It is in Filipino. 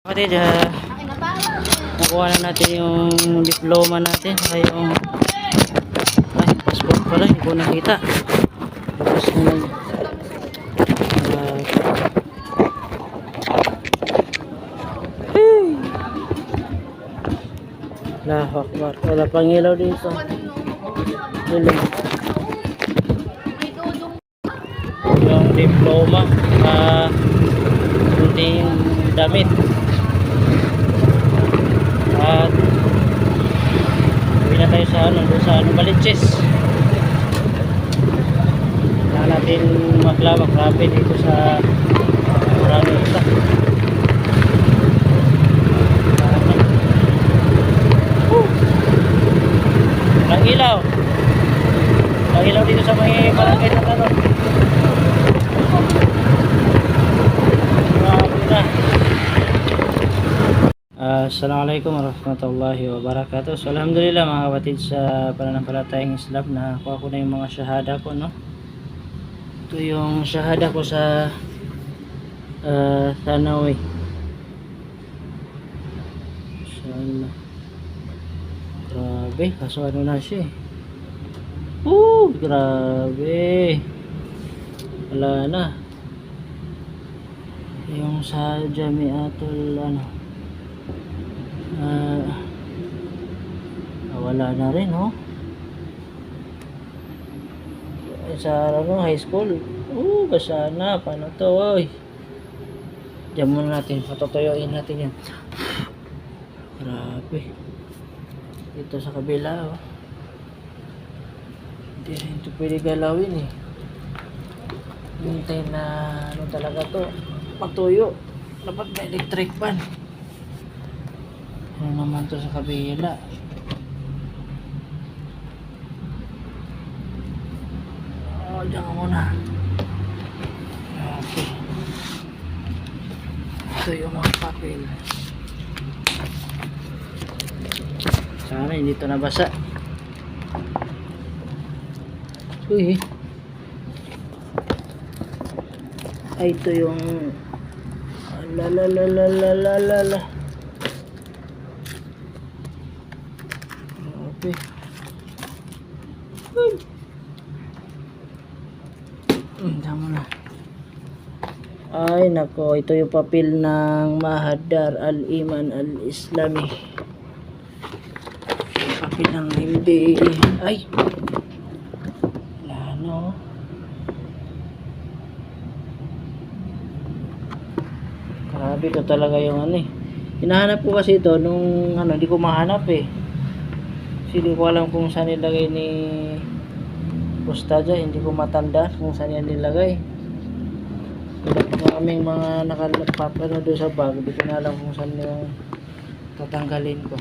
Kapatid, nakuha na natin yung diploma natin. Ay, yung passport pala, hindi ko nakita. Tapos na Allahu Akbar. Wala pang ilaw dito. Ilaw. Yung diploma, hindi yung damit. At uwi na tayo sa Baliches. Kailangan natin maglawak grabe dito sa marami isa. Walang ilaw. Walang ilaw dito sa may barangay na ano. Grabe na. Assalamualaikum warahmatullahi wabarakatuh. So, alhamdulillah mga kapatid, sa pananampalatayang Islam na kuha ko na yung mga syahada ko, no? Ito yung syahada ko sa Thanawi. Inshallah. Grabe, kaso ano na siya eh. Grabe. Wala na. Yung sa Jamiatul wala na rin, no? Sa high school. Basa na. Paano to, oy? Diyan muna natin. Patutuyuin natin yan. Grabe. Dito sa kabila, oh. Hindi rin ito pwede galawin, eh. Hintay na ano talaga to. Matuyo. Dapat may electric fan. Ano naman to sa kabila? Diyan ka muna. Okay. Ito yung mga papel. Sana hindi ito nabasa. Uy. Ay, ito yung la. Okay. Tama na. Ay nako, ito yung papel ng Mahadar Al-Iman Al-Islami. Papel ng MBA. Ay, wala, no? Grabe, ito talaga yung ano eh. Hinahanap ko kasi ito nung hindi ko mahanap eh. Kasi hindi ko alam kung saan nilagay ni Ustadya, hindi ko matanda kung saan yan nilagay. Maraming mga nakalapapano doon sa bag, hindi ko na alam kung saan yung tatanggalin ko.